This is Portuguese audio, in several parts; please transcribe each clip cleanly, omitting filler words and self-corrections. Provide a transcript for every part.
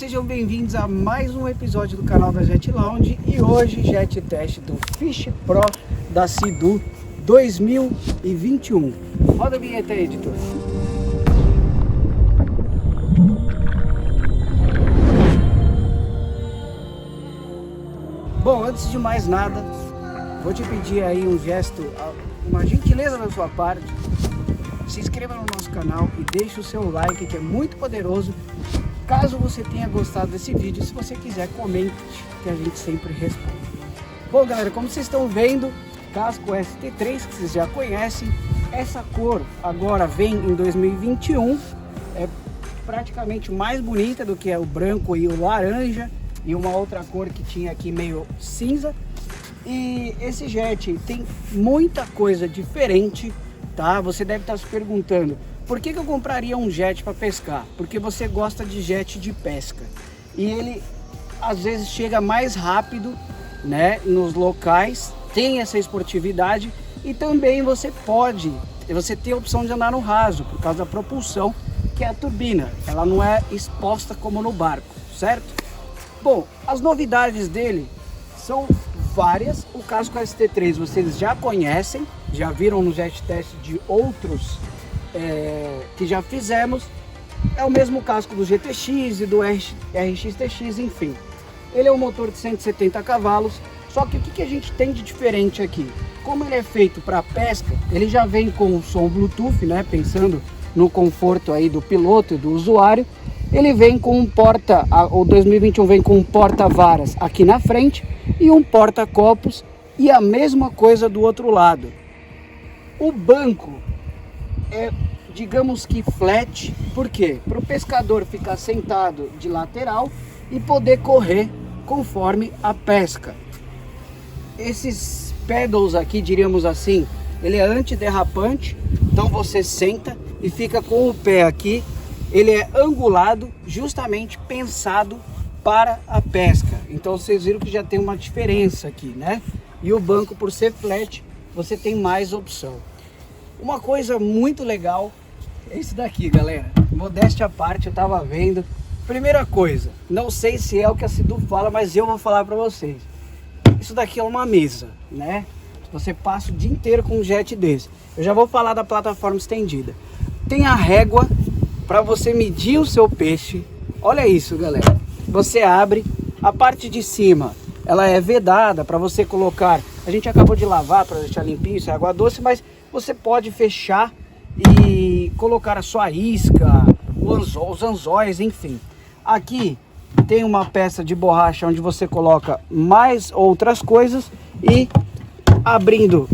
sejam bem-vindos a mais um episódio do canal da Jet Lounge. E hoje Jet Test do Fish Pro da Sea-Doo 2021. Roda a vinheta aí, editor. Bom, antes de mais nada, vou te pedir aí um gesto, uma gentileza da sua parte. Se inscreva no nosso canal e deixe o seu like, que é muito poderoso. Caso você tenha gostado desse vídeo, se você quiser, comente, que a gente sempre responde. Bom, galera, como vocês estão vendo, casco ST3, que vocês já conhecem. Essa cor agora vem em 2021, é praticamente mais bonita do que é o branco e o laranja, e uma outra cor que tinha aqui meio cinza. E esse jet tem muita coisa diferente, tá? Você deve estar se perguntando, por que eu compraria um jet para pescar? Porque você gosta de jet de pesca. E ele às vezes chega mais rápido, né, nos locais, tem essa esportividade, e também você tem a opção de andar no raso, por causa da propulsão, que é a turbina. Ela não é exposta como no barco, certo? Bom, as novidades dele são várias. O casco ST3 vocês já conhecem, já viram no jet test de outros que já fizemos. É o mesmo casco do GTX e do RX-TX, enfim. Ele é um motor de 170 cavalos, só que o que a gente tem de diferente aqui? Como ele é feito para pesca, ele já vem com o som Bluetooth, né? Pensando no conforto aí do piloto e do usuário. Ele vem com um o 2021 vem com um porta-varas aqui na frente e um porta-copos, e a mesma coisa do outro lado. O banco é, digamos que flat, por quê? Para o pescador ficar sentado de lateral e poder correr conforme a pesca. Esses pedals aqui, diríamos assim, ele é antiderrapante, então você senta e fica com o pé aqui. Ele é angulado, justamente pensado para a pesca. Então vocês viram que já tem uma diferença aqui, né? E o banco, por ser flat, você tem mais opção. Uma coisa muito legal é esse daqui, galera. Modéstia à parte, eu tava vendo. Primeira coisa, não sei se é o que a Sea-Doo fala, mas eu vou falar para vocês. Isso daqui é uma mesa, né? Você passa o dia inteiro com um jet desse. Eu já vou falar da plataforma estendida. Tem a régua para você medir o seu peixe. Olha isso, galera. Você abre a parte de cima, ela é vedada para você colocar. A gente acabou de lavar para deixar limpinho, isso é água doce, mas você pode fechar e colocar a sua isca, os anzóis, enfim. Aqui tem uma peça de borracha onde você coloca mais outras coisas, e abrindo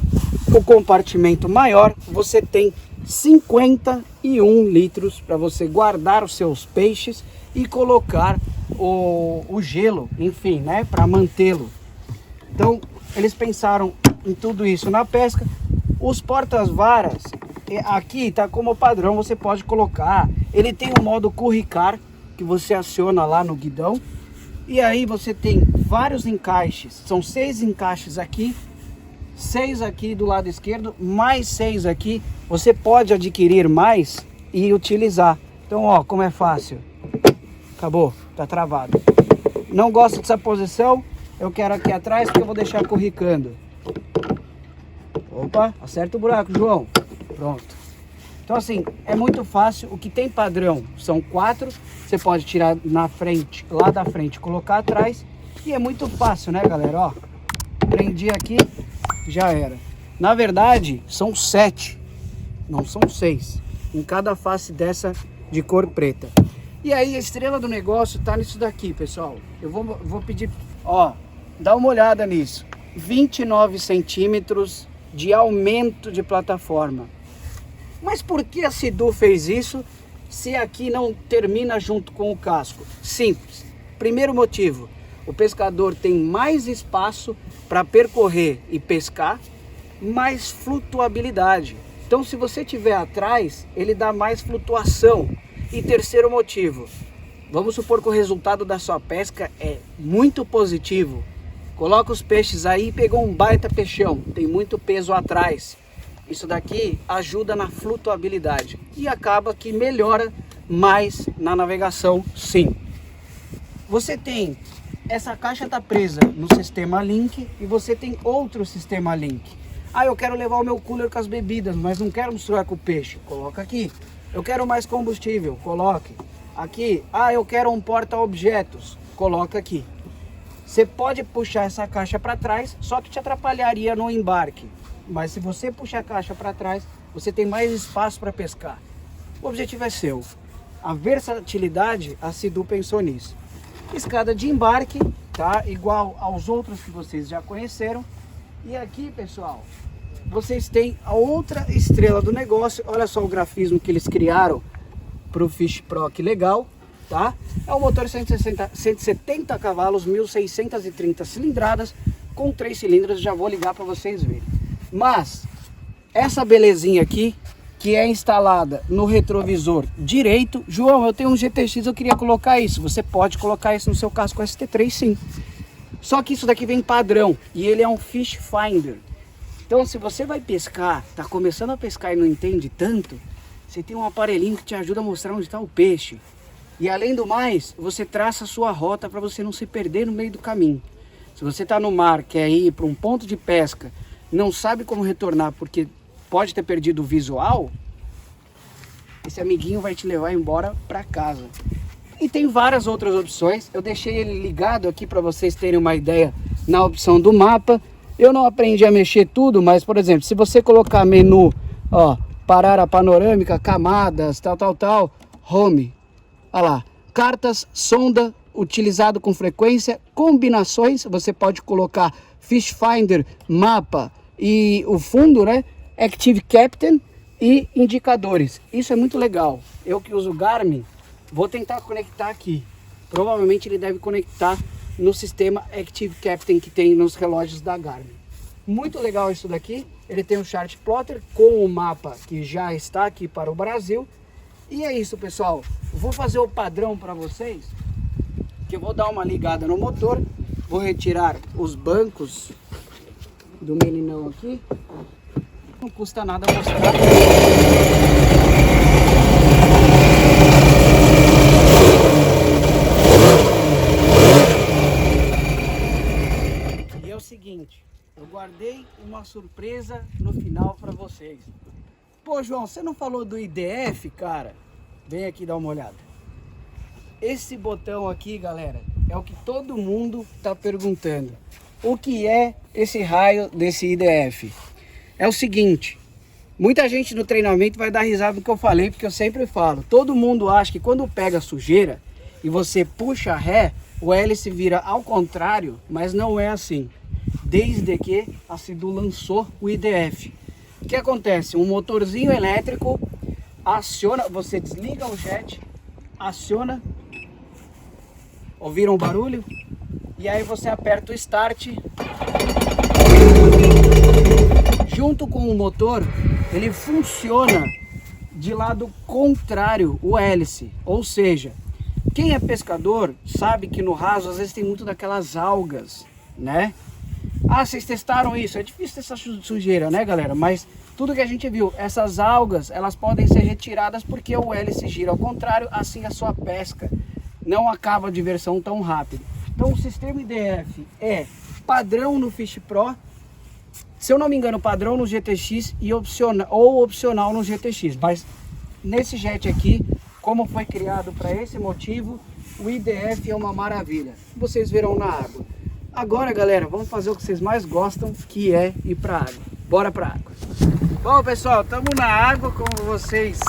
o compartimento maior, você tem 51 litros para você guardar os seus peixes e colocar o gelo, enfim, né, para mantê-lo. Então eles pensaram em tudo isso na pesca. Os portas-varas aqui tá como padrão, você pode colocar. Ele tem o modo curricar, que você aciona lá no guidão, e aí você tem vários encaixes. São 6 encaixes aqui, 6 aqui do lado esquerdo, mais 6 aqui. Você pode adquirir mais e utilizar. Então, ó, como é fácil. Acabou, tá travado. Não gosto dessa posição, eu quero aqui atrás, porque eu vou deixar corricando. Opa, acerta o buraco, João. Pronto. Então, assim, é muito fácil. O que tem padrão são 4. Você pode tirar na frente, lá da frente, colocar atrás. E é muito fácil, né, galera? Ó, prendi aqui, já era. Na verdade, são 7, não são 6, em cada face dessa de cor preta. E aí a estrela do negócio tá nisso daqui, pessoal. Eu vou pedir, ó, dá uma olhada nisso. 29 centímetros de aumento de plataforma. Mas por que a Sea-Doo fez isso, se aqui não termina junto com o casco? Simples. Primeiro motivo, o pescador tem mais espaço para percorrer e pescar, mais flutuabilidade. Então, se você tiver atrás, ele dá mais flutuação. E terceiro motivo, vamos supor que o resultado da sua pesca é muito positivo. Coloca os peixes aí, pegou um baita peixão, tem muito peso atrás. Isso daqui ajuda na flutuabilidade e acaba que melhora mais na navegação, sim. Você tem, essa caixa tá presa no sistema Link e você tem outro sistema Link. Ah, eu quero levar o meu cooler com as bebidas, mas não quero misturar com o peixe. Coloca aqui. Eu quero mais combustível, coloque. Aqui, ah, eu quero um porta-objetos, coloca aqui. Você pode puxar essa caixa para trás, só que te atrapalharia no embarque. Mas se você puxar a caixa para trás, você tem mais espaço para pescar. O objetivo é seu. A versatilidade, a Sea-Doo pensou nisso. Escada de embarque, tá? Igual aos outros que vocês já conheceram. E aqui, pessoal, vocês têm a outra estrela do negócio. Olha só o grafismo que eles criaram para o Fish Pro, que legal, tá? É um motor 170 cavalos, 1630 cilindradas, com 3 cilindros. Já vou ligar para vocês verem. Mas essa belezinha aqui, que é instalada no retrovisor direito. João, eu tenho um GTX, eu queria colocar isso. Você pode colocar isso no seu casco ST3, sim. Só que isso daqui vem padrão e ele é um Fish Finder. Então, se você vai pescar, tá começando a pescar e não entende tanto, você tem um aparelhinho que te ajuda a mostrar onde está o peixe. E além do mais, você traça a sua rota para você não se perder no meio do caminho. Se você está no mar, quer ir para um ponto de pesca, não sabe como retornar porque pode ter perdido o visual, esse amiguinho vai te levar embora para casa. E tem várias outras opções. Eu deixei ele ligado aqui para vocês terem uma ideia na opção do mapa. Eu não aprendi a mexer tudo, mas por exemplo, se você colocar menu, ó, parar a panorâmica, camadas, tal, home, olha lá, cartas, sonda, utilizado com frequência, combinações, você pode colocar Fish Finder, mapa e o fundo, né? Active Captain e indicadores. Isso é muito legal. Eu que uso Garmin, vou tentar conectar aqui. Provavelmente ele deve conectar no sistema Active Captain que tem nos relógios da Garmin. Muito legal isso daqui. Ele tem um chart plotter com o mapa que já está aqui para o Brasil. E é isso, pessoal. Vou fazer o padrão para vocês, que eu vou dar uma ligada no motor. Vou retirar os bancos do meninão aqui. Não custa nada mostrar. E é o seguinte, eu guardei uma surpresa no final para vocês. Pô, João, você não falou do IDF, cara? Vem aqui dar uma olhada. Esse botão aqui, galera, é o que todo mundo tá perguntando. O que é esse raio desse IDF? É o seguinte, muita gente no treinamento vai dar risada do que eu falei, porque eu sempre falo. Todo mundo acha que quando pega sujeira e você puxa ré, o hélice vira ao contrário, mas não é assim. Desde que a Sea-Doo lançou o IDF. O que acontece? Um motorzinho elétrico aciona, você desliga o jet, aciona, ouviram o barulho? E aí você aperta o start. Junto com o motor, ele funciona de lado contrário, o hélice. Ou seja, quem é pescador sabe que no raso às vezes tem muito daquelas algas, né? Ah, vocês testaram isso? É difícil ter essa sujeira, né, galera? Mas tudo que a gente viu, essas algas, elas podem ser retiradas porque o hélice gira ao contrário, assim a sua pesca não acaba a diversão tão rápido. Então o sistema IDF é padrão no Fish Pro, se eu não me engano, padrão no GTX e opcional no GTX. Mas nesse jet aqui, como foi criado para esse motivo, o IDF é uma maravilha. Vocês verão na água. Agora, galera, vamos fazer o que vocês mais gostam, que é ir para a água. Bora para a água. Bom, pessoal, estamos na água, como vocês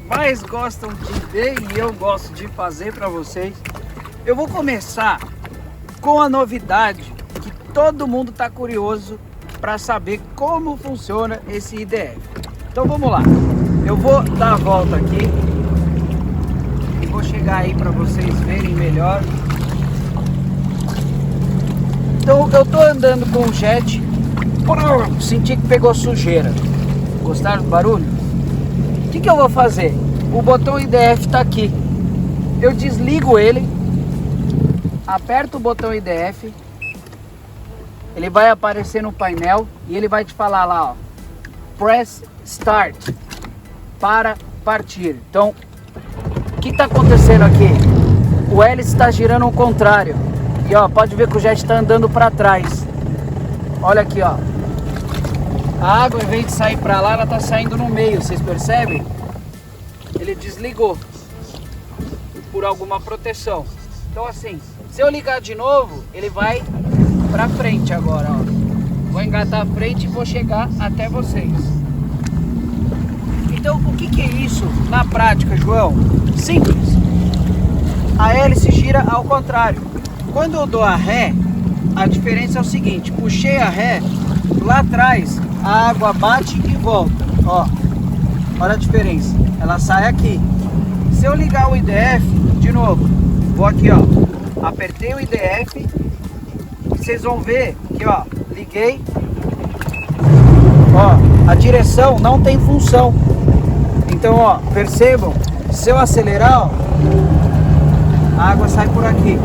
mais gostam de ver e eu gosto de fazer para vocês. Eu vou começar com a novidade que todo mundo está curioso para saber como funciona esse IDF. Então vamos lá, eu vou dar a volta aqui e vou chegar aí para vocês verem melhor. Então eu tô andando com o jet, senti que pegou sujeira. Gostaram do barulho? O que eu vou fazer? O botão IDF está aqui, eu desligo ele, aperto o botão IDF, ele vai aparecer no painel e ele vai te falar lá, ó, press start, para partir. Então, o que está acontecendo aqui? o hélice está girando ao contrário. E ó, pode ver que o jet está andando para trás. Olha aqui, ó. A água, em vez de sair para lá, ela está saindo no meio, vocês percebem? Ele desligou por alguma proteção. Então assim, se eu ligar de novo, ele vai para frente agora, ó. Vou engatar a frente e vou chegar até vocês. Então, o que é isso na prática, João? Simples. A hélice gira ao contrário. Quando eu dou a ré, a diferença é o seguinte: puxei a ré, lá atrás a água bate e volta. Ó, olha a diferença. Ela sai aqui. Se eu ligar o IDF, de novo, vou aqui, ó, apertei o IDF, vocês vão ver que, ó, liguei, ó, a direção não tem função. Então, ó, percebam, se eu acelerar, ó, a água sai por aqui.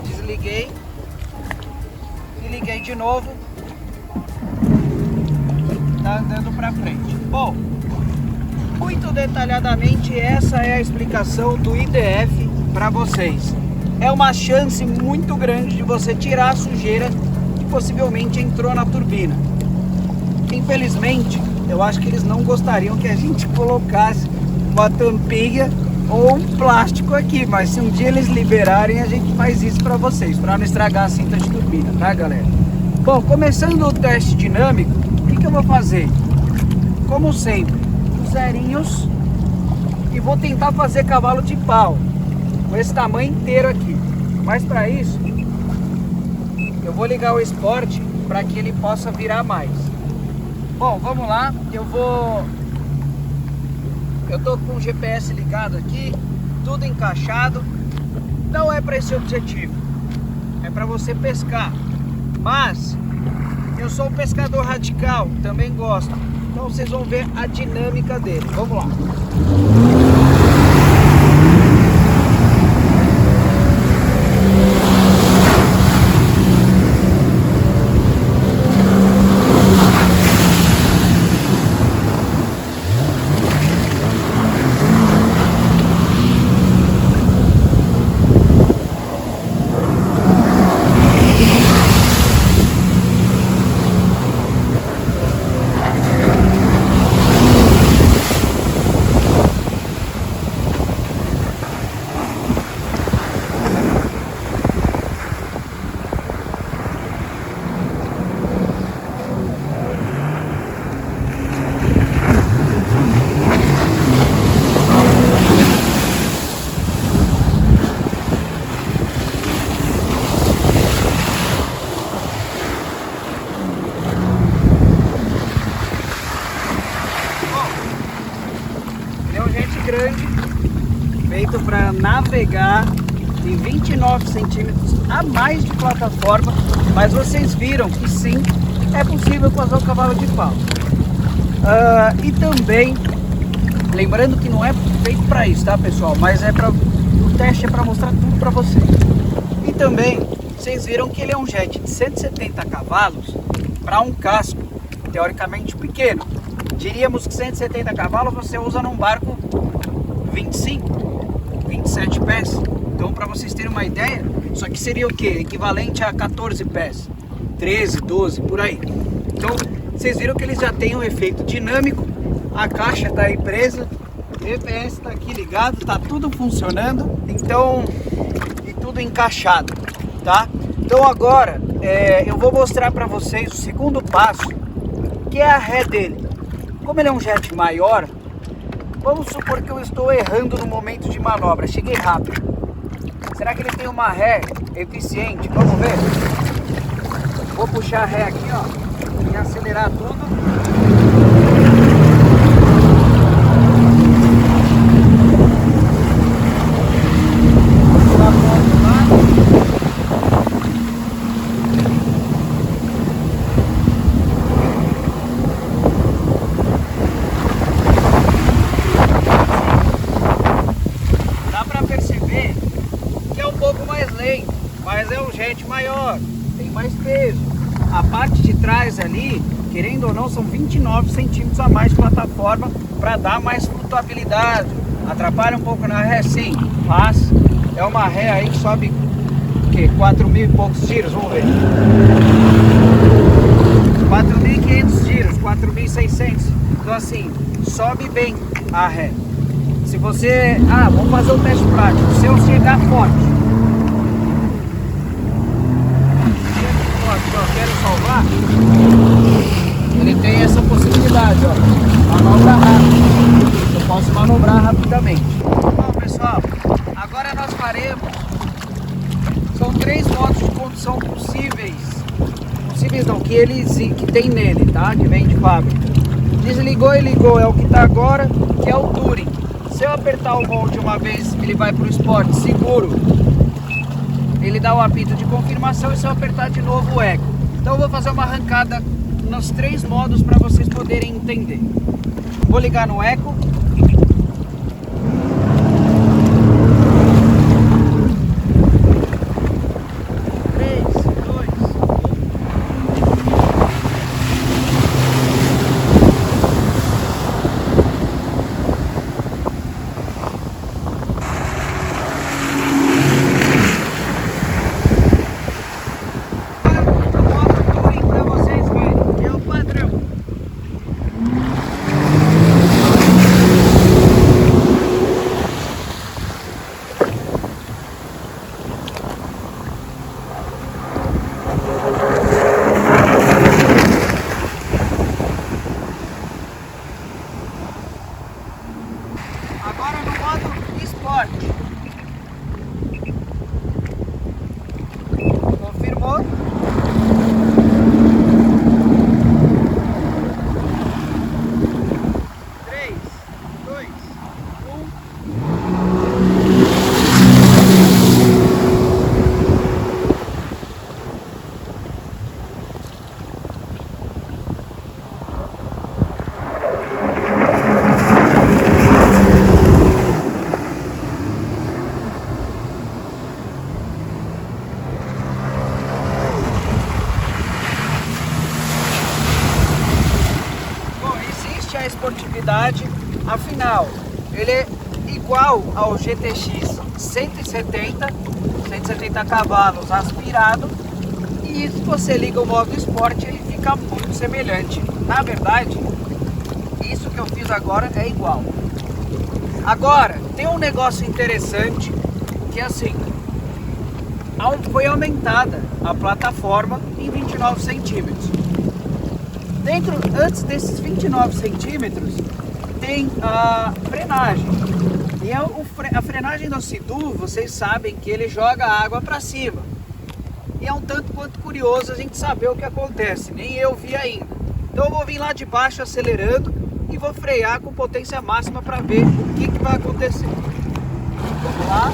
Desliguei e liguei de novo, tá andando para frente. Bom, muito detalhadamente, essa é a explicação do IDF para vocês. É uma chance muito grande de você tirar a sujeira que possivelmente entrou na turbina. Infelizmente, eu acho que eles não gostariam que a gente colocasse uma tampinha ou um plástico aqui, mas se um dia eles liberarem, a gente faz isso para vocês, para não estragar a cinta de turbina, tá, galera? Bom, começando o teste dinâmico, o que eu vou fazer? Como sempre, os zerinhos, e vou tentar fazer cavalo de pau com esse tamanho inteiro aqui. Mas para isso, eu vou ligar o Sport para que ele possa virar mais. Bom, vamos lá, eu tô com o GPS ligado aqui, tudo encaixado. Não é para esse objetivo, é para você pescar. Mas eu sou um pescador radical, também gosto. Então vocês vão ver a dinâmica dele. Vamos lá. Grande, feito para navegar, em 29 centímetros a mais de plataforma, mas vocês viram que sim, é possível fazer o cavalo de pau. E também, lembrando que não é feito para isso, tá, pessoal? Mas o teste é para mostrar tudo para vocês. E também, vocês viram que ele é um jet de 170 cavalos para um casco teoricamente pequeno. Diríamos que 170 cavalos você usa num barco 25, 27 pés. Então, para vocês terem uma ideia, isso aqui seria o que? Equivalente a 14 pés, 13, 12, por aí. Então, vocês viram que eles já têm um efeito dinâmico. A caixa está aí presa, o GPS está aqui ligado, está tudo funcionando. Então, e tudo encaixado, tá? Então agora, eu vou mostrar para vocês o segundo passo, que é a ré dele. Como ele é um jet maior, vamos supor que eu estou errando no momento de manobra, cheguei rápido. Será que ele tem uma ré eficiente? Vamos ver. Vou puxar a ré aqui, ó, e acelerar tudo. Mas é um jet maior, tem mais peso. A parte de trás ali, querendo ou não, são 29 centímetros a mais de plataforma para dar mais flutuabilidade, Atrapalha um pouco na ré, sim, mas é uma ré aí que sobe o quê? 4.000 e poucos giros, vamos ver. 4.500 giros, 4.600. Então assim, sobe bem a ré. Se você... vamos fazer um teste prático. Se eu chegar forte, ó, quero salvar, ele tem essa possibilidade, ó, manobra rápida. Eu posso manobrar rapidamente. Bom, pessoal, agora nós faremos, são 3 modos de condução possíveis não, que tem nele, tá? Que vem de fábrica. Desligou e ligou é o que está agora, que é o Touring. Se eu apertar o mode uma vez, ele vai para o Sport seguro, ele dá o apito de confirmação, e se eu apertar de novo o Eco. Então eu vou fazer uma arrancada nos 3 modos para vocês poderem entender. Vou ligar no Eco. Agora no modo Sport. Confirmou. Três, dois, a esportividade, afinal ele é igual ao GTX 170 cavalos aspirado, e se você liga o modo esporte ele fica muito semelhante. Na verdade, isso que eu fiz agora é igual. Agora tem um negócio interessante, que é assim, foi aumentada a plataforma em 29 centímetros. Antes desses 29 centímetros tem a frenagem. E a frenagem do Sea-Doo, vocês sabem que ele joga a água para cima. E é um tanto quanto curioso a gente saber o que acontece, nem eu vi ainda. Então eu vou vir lá de baixo acelerando e vou frear com potência máxima para ver o que vai acontecer. Vamos lá.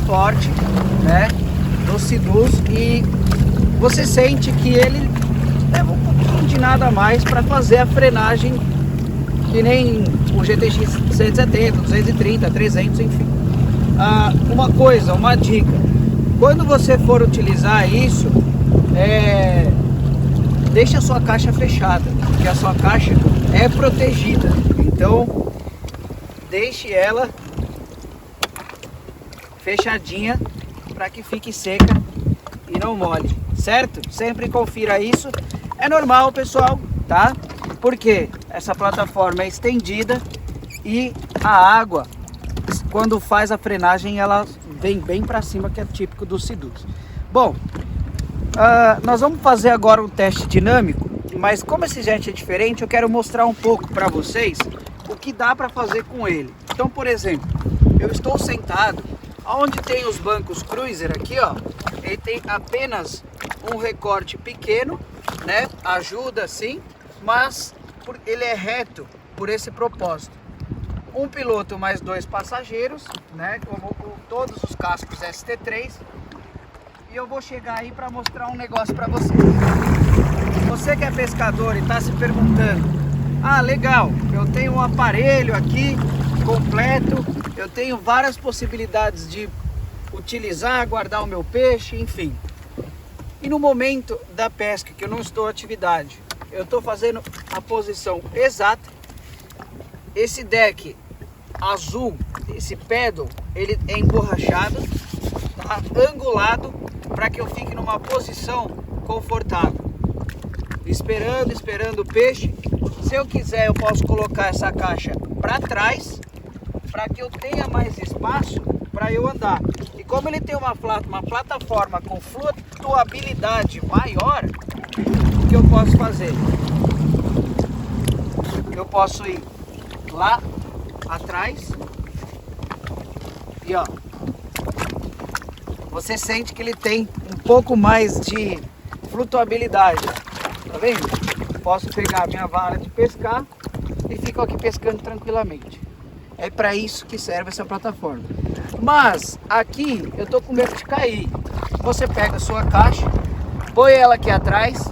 Forte, né, no Sea-Doo, e você sente que ele leva um pouquinho de nada mais para fazer a frenagem que nem o GTX 170, 230, 300, enfim. Uma dica: quando você for utilizar isso, deixe a sua caixa fechada, porque a sua caixa é protegida, então deixe ela fechadinha para que fique seca e não molhe, certo? Sempre confira isso. É normal, pessoal, tá? Porque essa plataforma é estendida e a água, quando faz a frenagem, ela vem bem para cima, que é típico do Sea-Doo. Bom, nós vamos fazer agora um teste dinâmico, mas como esse jet é diferente, eu quero mostrar um pouco para vocês o que dá para fazer com ele. Então, por exemplo, eu estou sentado. Onde tem os bancos cruiser aqui, ó, ele tem apenas um recorte pequeno, né? Ajuda sim, mas ele é reto por esse propósito. Um piloto mais 2 passageiros, né? Como todos os cascos ST3. e eu vou chegar aí para mostrar um negócio para você. Você que é pescador e está se perguntando, ah, legal, eu tenho um aparelho aqui completo, eu tenho várias possibilidades de utilizar, guardar o meu peixe, enfim. E no momento da pesca, que eu não estou em atividade, eu estou fazendo a posição exata. Esse deck azul, esse paddle, ele é emborrachado, tá? Angulado, para que eu fique numa posição confortável. Esperando o peixe. Se eu quiser, eu posso colocar essa caixa para trás, para que eu tenha mais espaço para eu andar. E como ele tem uma plataforma com flutuabilidade maior, o que eu posso fazer? Eu posso ir lá atrás e ó, você sente que ele tem um pouco mais de flutuabilidade, tá vendo? Posso pegar a minha vara de pescar e fico aqui pescando tranquilamente. É para isso que serve essa plataforma. Mas aqui eu tô com medo de cair. Você pega a sua caixa, põe ela aqui atrás,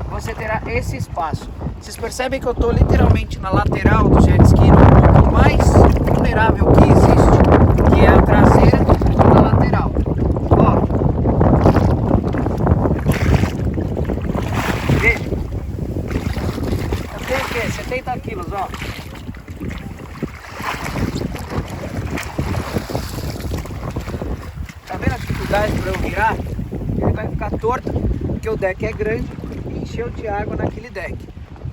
você terá esse espaço. Vocês percebem que eu tô literalmente na lateral do jet ski, no ponto mais vulnerável que existe, que é a traseira na lateral. Ó, veja, eu tenho o quê? 70 quilos, ó. Tá vendo a dificuldade para eu virar? Ele vai ficar torto, porque o deck é grande e encheu de água naquele deck.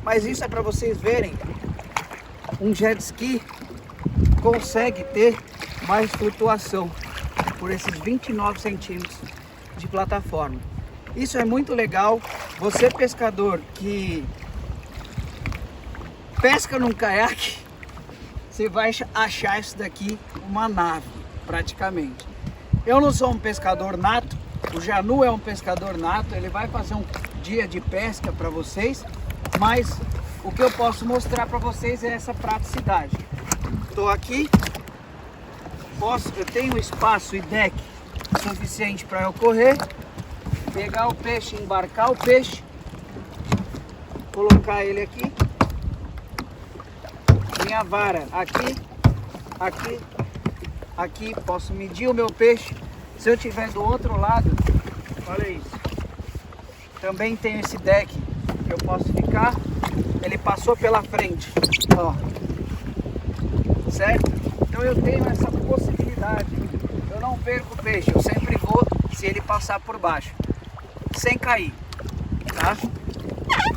Mas isso é para vocês verem, um jet ski consegue ter mais flutuação por esses 29 centímetros de plataforma. Isso é muito legal. Você pescador que pesca num caiaque, você vai achar isso daqui uma nave, praticamente. Eu não sou um pescador nato, o Janu é um pescador nato, ele vai fazer um dia de pesca para vocês, mas o que eu posso mostrar para vocês é essa praticidade. Estou aqui, eu tenho espaço e deck suficiente para eu correr, pegar o peixe, embarcar o peixe, colocar ele aqui, minha vara aqui, aqui, aqui, posso medir o meu peixe. Se eu estiver do outro lado, olha isso, também tenho esse deck que eu posso ficar, ele passou pela frente, ó, certo? Então eu tenho essa possibilidade, eu não perco o peixe, eu sempre vou se ele passar por baixo, sem cair, tá?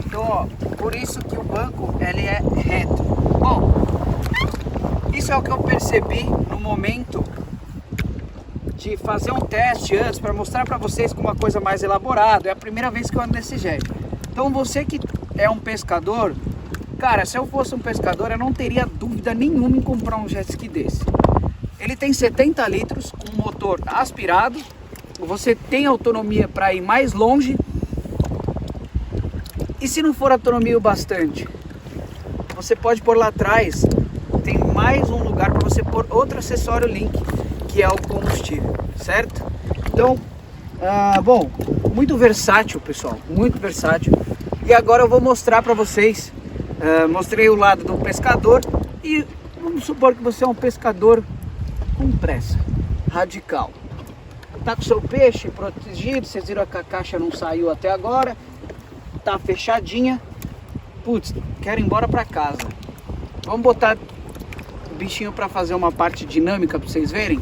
Então, ó, por isso que o banco, ele é reto. Bom, isso é o que eu percebi no momento de fazer um teste antes, para mostrar para vocês com uma coisa mais elaborada. É a primeira vez que eu ando nesse jet. Então você que é um pescador, cara, se eu fosse um pescador, eu não teria dúvida nenhuma em comprar um jet ski desse. Ele tem 70 litros, com motor aspirado, você tem autonomia para ir mais longe. E se não for autonomia o bastante, você pode pôr lá atrás, tem mais um lugar para você pôr outro acessório link, que é o combustível, certo? Então, bom, muito versátil, pessoal, muito versátil. E agora eu vou mostrar para vocês, mostrei o lado do pescador e vamos supor que você é um pescador com pressa, radical. Tá com seu peixe protegido, vocês viram que a caixa não saiu até agora, tá fechadinha. Putz, quero ir embora para casa. Vamos botar o bichinho para fazer uma parte dinâmica para vocês verem.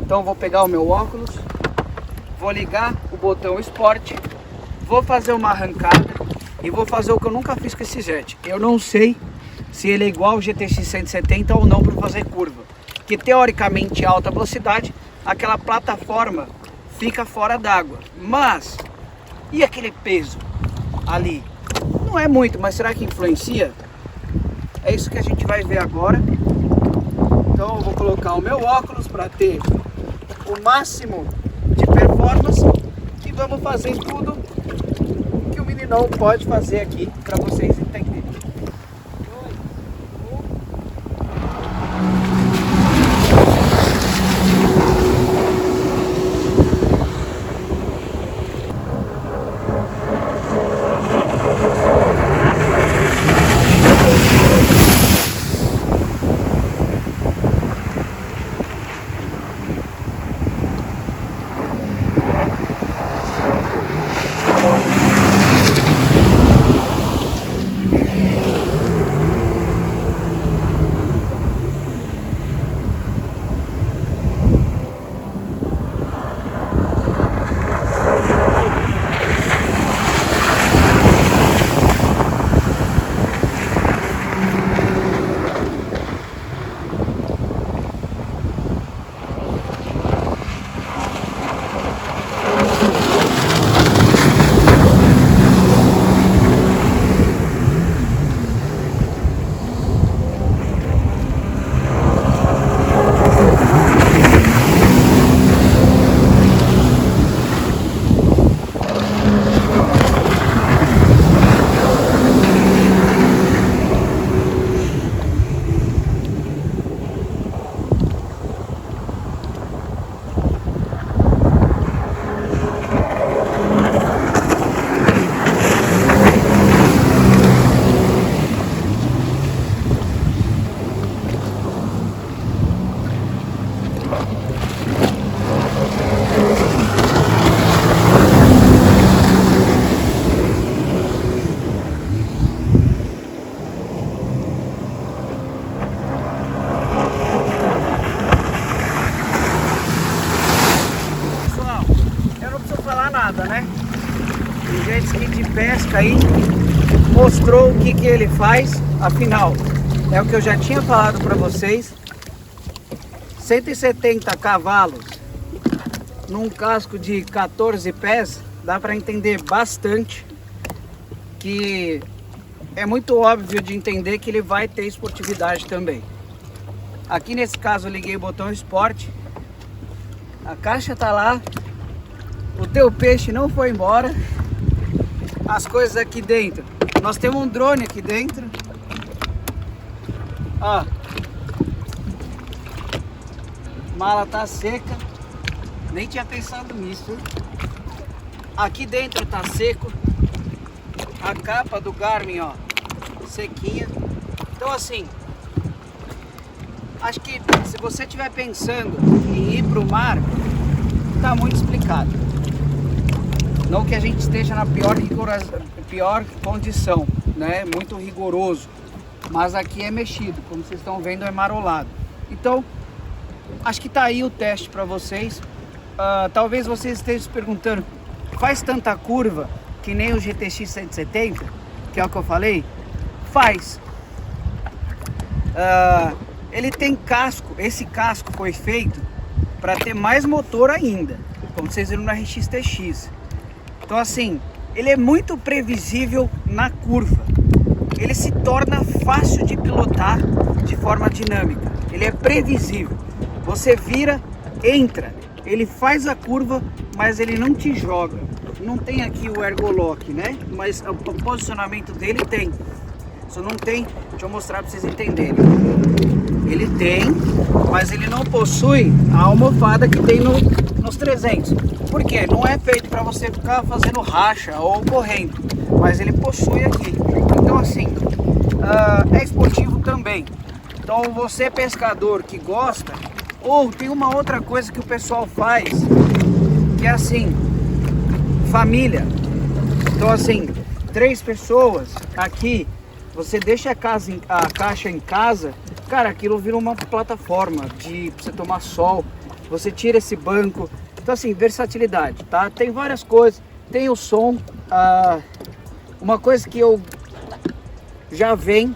Então eu vou pegar o meu óculos, vou ligar o botão Sport, vou fazer uma arrancada e vou fazer o que eu nunca fiz com esse jet. Eu não sei se ele é igual ao GTX 170 ou não para fazer curva, que teoricamente alta velocidade, aquela plataforma fica fora d'água. Mas, e aquele peso ali? Não é muito, mas será que influencia? É isso que a gente vai ver agora. Então eu vou colocar o meu óculos para ter o máximo de performance e vamos fazer tudo que o meninão pode fazer aqui para vocês entenderem. Pessoal, eu não preciso falar nada, né? O jet ski de pesca aí mostrou o que ele faz. Afinal, é o que eu já tinha falado para vocês. 170 cavalos num casco de 14 pés, dá para entender bastante que é muito óbvio de entender que ele vai ter esportividade também. Aqui nesse caso eu liguei o botão Sport, a caixa tá lá, o teu peixe não foi embora, as coisas aqui dentro, nós temos um drone aqui dentro, ó, mala tá seca, nem tinha pensado nisso. Aqui dentro tá seco, a capa do Garmin, ó, sequinha. Então assim, acho que se você estiver pensando em ir pro mar, tá muito explicado. Não que a gente esteja na pior condição, né? Muito rigoroso, mas aqui é mexido, como vocês estão vendo, é marolado. Então acho que tá aí o teste para vocês. Talvez vocês estejam se perguntando, faz tanta curva que nem o GTX 170, que é o que eu falei? Faz. Ele tem casco, esse casco foi feito para ter mais motor ainda, como vocês viram no RX TX. Então assim, ele é muito previsível na curva. Ele se torna fácil de pilotar de forma dinâmica. Ele é previsível. Você vira, entra, ele faz a curva, mas ele não te joga. Não tem aqui o ergolock, né? Mas o posicionamento dele tem. Só não tem, deixa eu mostrar para vocês entenderem. Ele tem, mas ele não possui a almofada que tem nos 300. Por quê? Não é feito para você ficar fazendo racha ou correndo, mas ele possui aqui. Então assim, é esportivo também. Então você pescador que gosta, ou tem uma outra coisa que o pessoal faz, que é assim, família. Então assim, 3 pessoas aqui, você deixa a caixa em casa, cara, aquilo vira uma plataforma pra você tomar sol. Você tira esse banco. Então assim, versatilidade, tá? Tem várias coisas, tem o som. Uma coisa que eu já vem,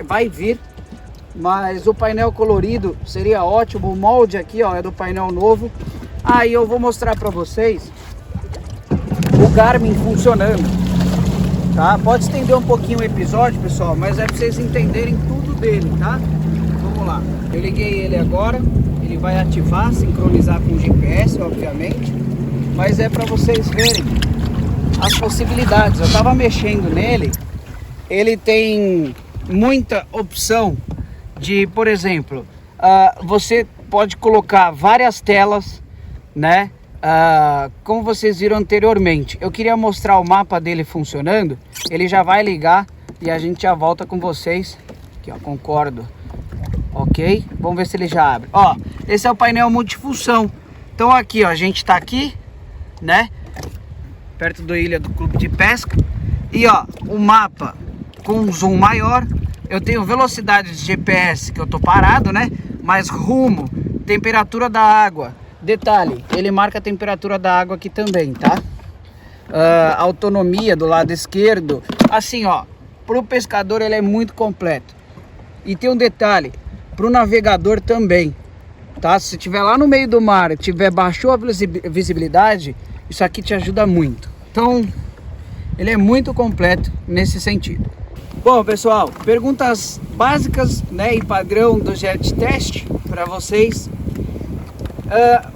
vai vir, mas o painel colorido seria ótimo. O molde aqui, ó, é do painel novo. Aí eu vou mostrar para vocês o Garmin funcionando, tá? Pode estender um pouquinho o episódio, pessoal, mas é para vocês entenderem tudo dele, tá? Vamos lá, eu liguei ele agora, ele vai ativar, sincronizar com o GPS, obviamente, mas é para vocês verem as possibilidades. Eu tava mexendo nele, ele tem muita opção de, por exemplo, você pode colocar várias telas, né? Como vocês viram anteriormente, eu queria mostrar o mapa dele funcionando. Ele já vai ligar e a gente já volta com vocês. Aqui, ó, concordo. Ok, vamos ver se ele já abre. Ó, esse é o painel multifunção. Então aqui, ó, a gente tá aqui, né, perto da ilha do clube de pesca. E ó, o mapa com um zoom maior. Eu tenho velocidade de GPS, que eu tô parado, né, mas rumo, temperatura da água. Detalhe, ele marca a temperatura da água aqui também, tá? Autonomia do lado esquerdo. Assim, ó, pro pescador ele é muito completo. E tem um detalhe, pro navegador também, tá? Se estiver lá no meio do mar, baixou a visibilidade, isso aqui te ajuda muito. Então, ele é muito completo nesse sentido. Bom, pessoal, perguntas básicas, né, e padrão do Jet Test para vocês.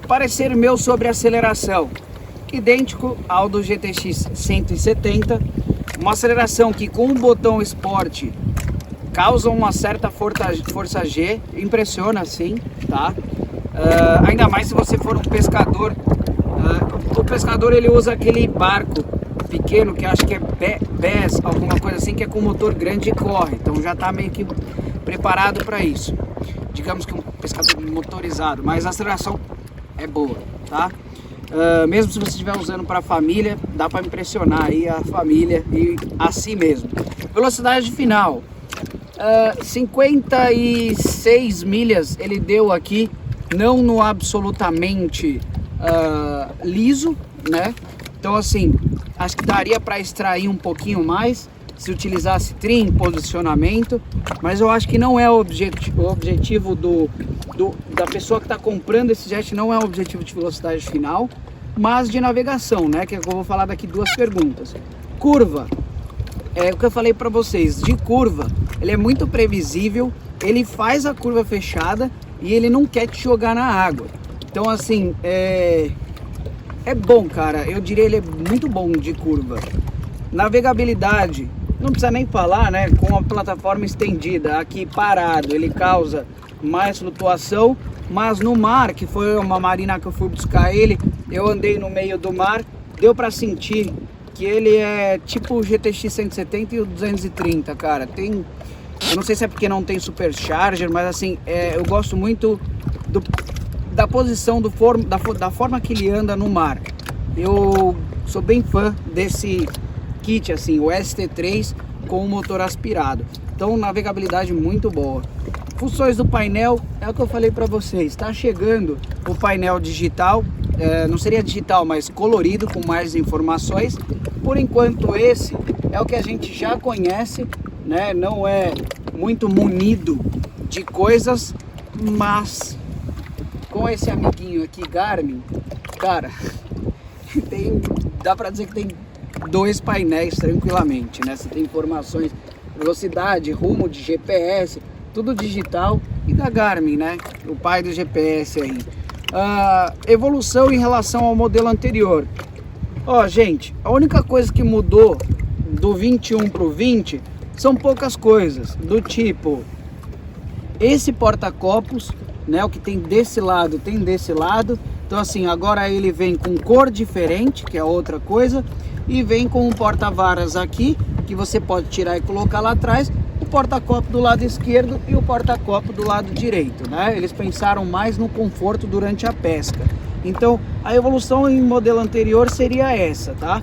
Parecer meu sobre aceleração, idêntico ao do GTX 170, uma aceleração que com o botão Sport causa uma certa força G, impressiona sim, tá? Ainda mais se você for um pescador. O pescador ele usa aquele barco pequeno que acho que é BES, alguma coisa assim, que é com motor grande e corre, então já está meio que preparado para isso. digamos que um pescador motorizado, mas a aceleração é boa, tá? Mesmo se você estiver usando para a família, dá para impressionar aí a família e a si mesmo. Velocidade final, 56 milhas ele deu aqui, não no absolutamente liso, né? Então assim, acho que daria para extrair um pouquinho mais se utilizasse trim, posicionamento, mas eu acho que não é o objetivo da pessoa que está comprando esse jet, não é o objetivo de velocidade final, mas de navegação, né? Que eu vou falar daqui duas perguntas. Curva, o que eu falei para vocês, de curva, ele é muito previsível, ele faz a curva fechada e ele não quer te jogar na água. Então assim, é bom, cara, eu diria ele é muito bom de curva. Navegabilidade, não precisa nem falar, né? Com a plataforma estendida, aqui parado, ele causa mais flutuação, mas no mar, que foi uma marina que eu fui buscar ele, eu andei no meio do mar, deu para sentir que ele é tipo o GTX 170 e o 230, cara. Eu não sei se é porque não tem supercharger, mas assim, eu gosto muito da posição, da forma que ele anda no mar. Eu sou bem fã desse kit, assim, o ST3 com o motor aspirado. Então, navegabilidade muito boa. Funções do painel, é o que eu falei para vocês, está chegando o painel digital, não seria digital, mas colorido, com mais informações. Por enquanto esse é o que a gente já conhece, né? Não é muito munido de coisas, mas com esse amiguinho aqui, Garmin, cara, dá para dizer que tem 2 painéis tranquilamente, né? Você tem informações, velocidade, rumo de GPS, tudo digital, e da Garmin, né? O pai do GPS aí. Evolução em relação ao modelo anterior. Ó, gente, a única coisa que mudou do 21 para o 20 são poucas coisas, do tipo esse porta-copos, né? O que tem desse lado tem desse lado. Então assim, agora ele vem com cor diferente, que é outra coisa, e vem com um porta-varas aqui, que você pode tirar e colocar lá atrás, o porta-copo do lado esquerdo e o porta-copo do lado direito, né? Eles pensaram mais no conforto durante a pesca. Então, a evolução em modelo anterior seria essa, tá?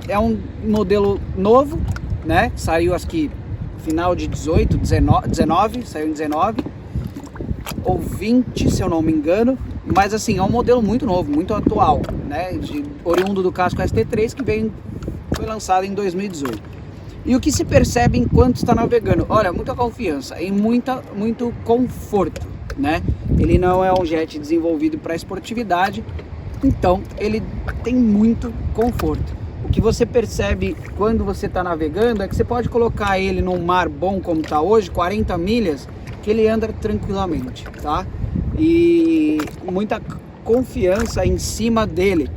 É um modelo novo, né? Saiu aqui final de 19, saiu em 19 ou 20, se eu não me engano. Mas assim, é um modelo muito novo, muito atual, né? Oriundo do casco ST3, que foi lançado em 2018. E o que se percebe enquanto está navegando? Olha, muita confiança e muito conforto, né? Ele não é um jet desenvolvido para esportividade, então ele tem muito conforto. O que você percebe quando você está navegando é que você pode colocar ele num mar bom como está hoje, 40 milhas, que ele anda tranquilamente, tá? E muita confiança em cima dele.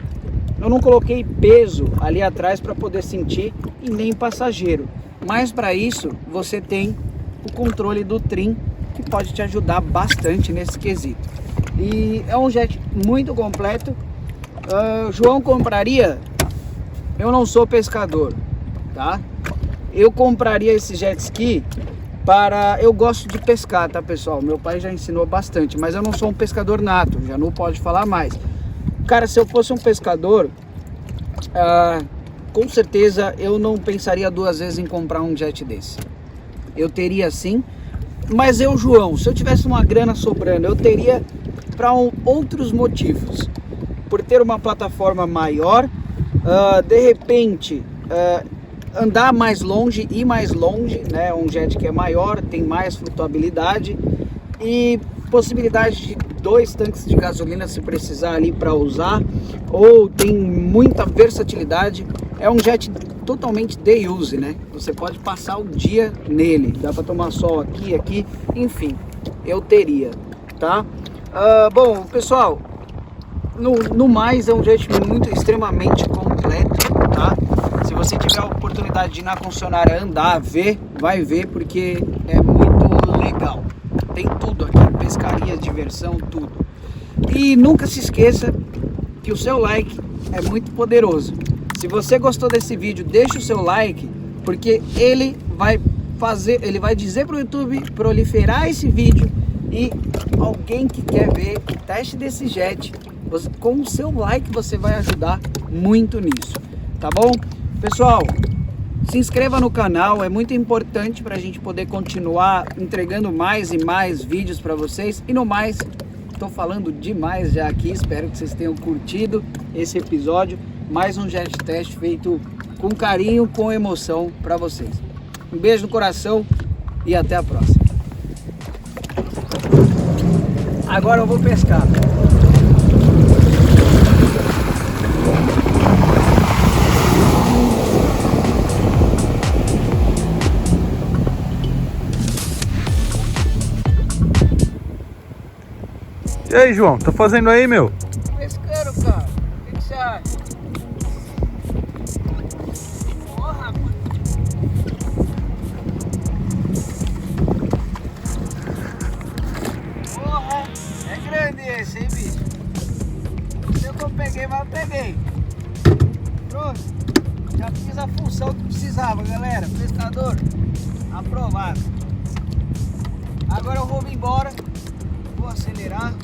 Eu não coloquei peso ali atrás para poder sentir e nem passageiro, mas para isso você tem o controle do trim, que pode te ajudar bastante nesse quesito. E é um jet muito completo. João compraria? Eu não sou pescador, tá? Eu compraria esse jet ski eu gosto de pescar, tá, pessoal? Meu pai já ensinou bastante, mas eu não sou um pescador nato, já não pode falar mais. Cara, se eu fosse um pescador, com certeza eu não pensaria 2 vezes em comprar um jet desse. Eu teria sim, mas João, se eu tivesse uma grana sobrando, eu teria para outros motivos. Por ter uma plataforma maior, de repente andar mais longe, ir mais longe, né? Um jet que é maior, tem mais flutuabilidade e possibilidade de 2 tanques de gasolina se precisar ali para usar, ou tem muita versatilidade. É um jet totalmente day use, né? Você pode passar o dia nele, dá para tomar sol aqui, enfim, eu teria, tá? Bom, pessoal, no mais é um jet extremamente completo, tá? Se você tiver a oportunidade de ir na concessionária andar, vai ver, porque é muito legal. Tem tudo aqui, pescaria, diversão, tudo. E nunca se esqueça que o seu like é muito poderoso. Se você gostou desse vídeo, deixa o seu like, porque ele vai dizer para o YouTube proliferar esse vídeo E alguém que quer ver o teste desse jet, com o seu like você vai ajudar muito nisso, tá bom? Pessoal, se inscreva no canal, é muito importante para a gente poder continuar entregando mais e mais vídeos para vocês. E no mais, estou falando demais já aqui, espero que vocês tenham curtido esse episódio. Mais um jet test feito com carinho, com emoção para vocês. Um beijo no coração e até a próxima. Agora eu vou pescar. E aí, João, tá fazendo aí, meu? Pescando, cara. O que você acha? Ó, rapaz. Porra, é grande esse, hein, bicho? Não sei o que eu peguei, mas eu peguei. Pronto. Já fiz a função que precisava, galera. Pescador, aprovado. Agora eu vou me embora. Vou acelerar.